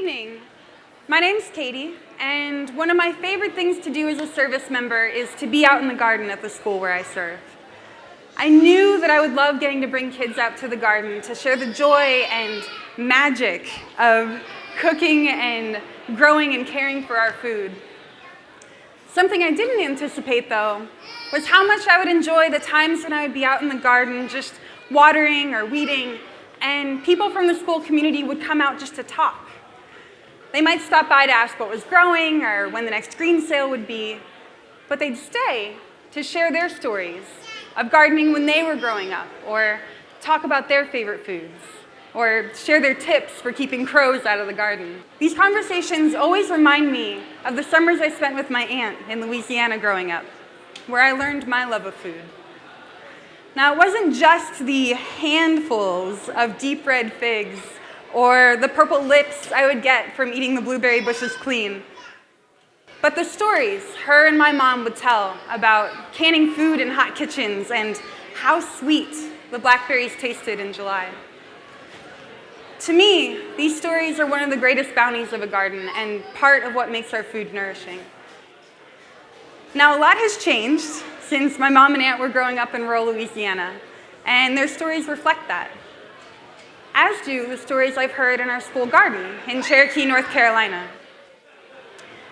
evening. My name's Katie, and one of my favorite things to do as a service member is to be out in the garden at the school where I serve. I knew that I would love getting to bring kids out to the garden to share the joy and magic of cooking and growing and caring for our food. Something I didn't anticipate, though, was how much I would enjoy the times when I would be out in the garden just watering or weeding, and people from the school community would come out just to talk. They might stop by to ask what was growing or when the next green sale would be, but they'd stay to share their stories of gardening when they were growing up, or talk about their favorite foods, or share their tips for keeping crows out of the garden. These conversations always remind me of the summers I spent with my aunt in Louisiana growing up, where I learned my love of food. Now, it wasn't just the handfuls of deep red figs or the purple lips I would get from eating the blueberry bushes clean, but the stories her and my mom would tell about canning food in hot kitchens and how sweet the blackberries tasted in July. To me, these stories are one of the greatest bounties of a garden and part of what makes our food nourishing. Now, a lot has changed since my mom and aunt were growing up in rural Louisiana, and their stories reflect that, as do the stories I've heard in our school garden in Cherokee, North Carolina.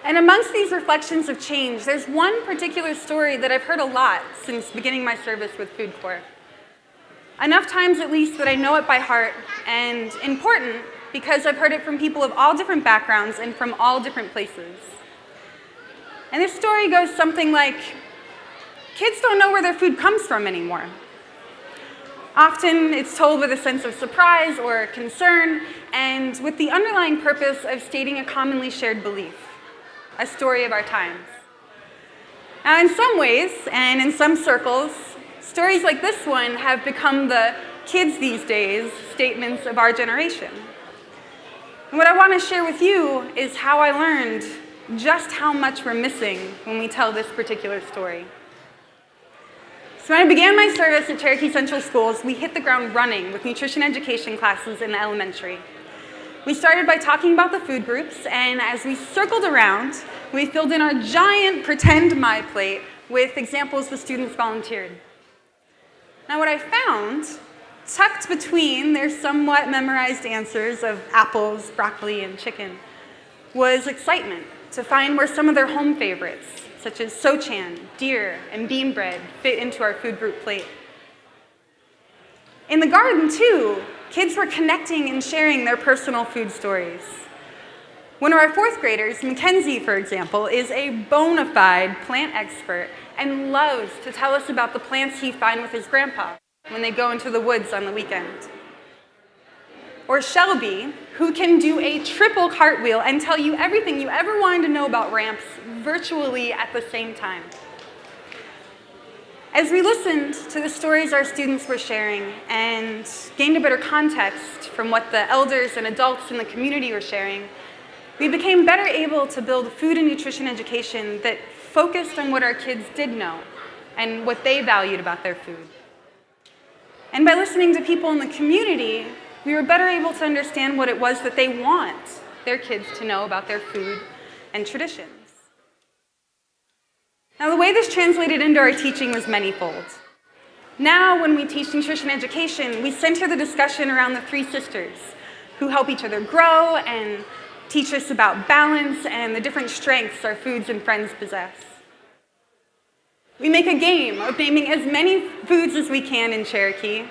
And amongst these reflections of change, there's one particular story that I've heard a lot since beginning my service with FoodCorps. Enough times at least that I know it by heart, and important because I've heard it from people of all different backgrounds and from all different places. And this story goes something like, kids don't know where their food comes from anymore. Often it's told with a sense of surprise or concern, and with the underlying purpose of stating a commonly shared belief, a story of our times. Now, in some ways, and in some circles, stories like this one have become the kids these days statements of our generation. And what I want to share with you is how I learned just how much we're missing when we tell this particular story. So when I began my service at Cherokee Central Schools, we hit the ground running with nutrition education classes in elementary. We started by talking about the food groups, and as we circled around, we filled in our giant pretend My Plate with examples the students volunteered. Now, what I found, tucked between their somewhat memorized answers of apples, broccoli, and chicken, was excitement to find where some of their home favorites, such as sochan, deer, and bean bread, fit into our food group plate. In the garden, too, kids were connecting and sharing their personal food stories. One of our fourth graders, Mackenzie, for example, is a bona fide plant expert and loves to tell us about the plants he finds with his grandpa when they go into the woods on the weekend. Or Shelby, who can do a triple cartwheel and tell you everything you ever wanted to know about ramps virtually at the same time. As we listened to the stories our students were sharing and gained a better context from what the elders and adults in the community were sharing, we became better able to build food and nutrition education that focused on what our kids did know and what they valued about their food. And by listening to people in the community, we were better able to understand what it was that they want their kids to know about their food and traditions. Now, the way this translated into our teaching was manifold. Now, when we teach nutrition education, we center the discussion around the three sisters who help each other grow and teach us about balance and the different strengths our foods and friends possess. We make a game of naming as many foods as we can in Cherokee: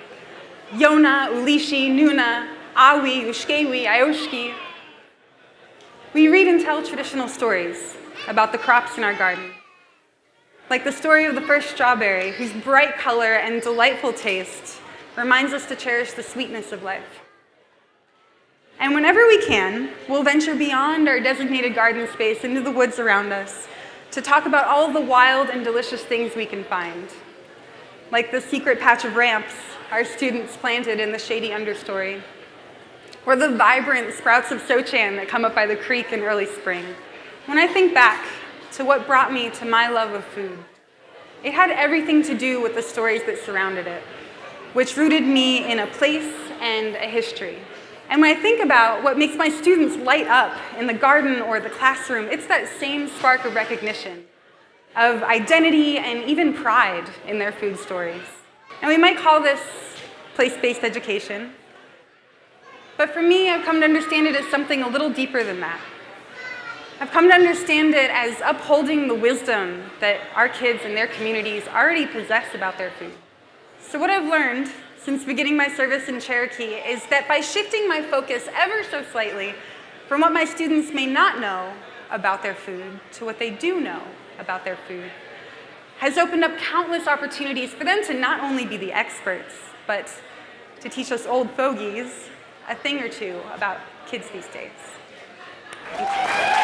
Yona, Ulishi, Nuna, Awi, Ushkewi, Ayoshki. We read and tell traditional stories about the crops in our garden, like the story of the first strawberry, whose bright color and delightful taste reminds us to cherish the sweetness of life. And whenever we can, we'll venture beyond our designated garden space into the woods around us to talk about all of the wild and delicious things we can find, like the secret patch of ramps our students planted in the shady understory, or the vibrant sprouts of sochan that come up by the creek in early spring. When I think back to what brought me to my love of food, it had everything to do with the stories that surrounded it, which rooted me in a place and a history. And when I think about what makes my students light up in the garden or the classroom, it's that same spark of recognition, of identity and even pride in their food stories. And we might call this place-based education, but for me, I've come to understand it as something a little deeper than that. I've come to understand it as upholding the wisdom that our kids and their communities already possess about their food. So what I've learned since beginning my service in Cherokee is that by shifting my focus ever so slightly from what my students may not know about their food to what they do know about their food, has opened up countless opportunities for them to not only be the experts, but to teach us old fogies a thing or two about kids these days. Thank you.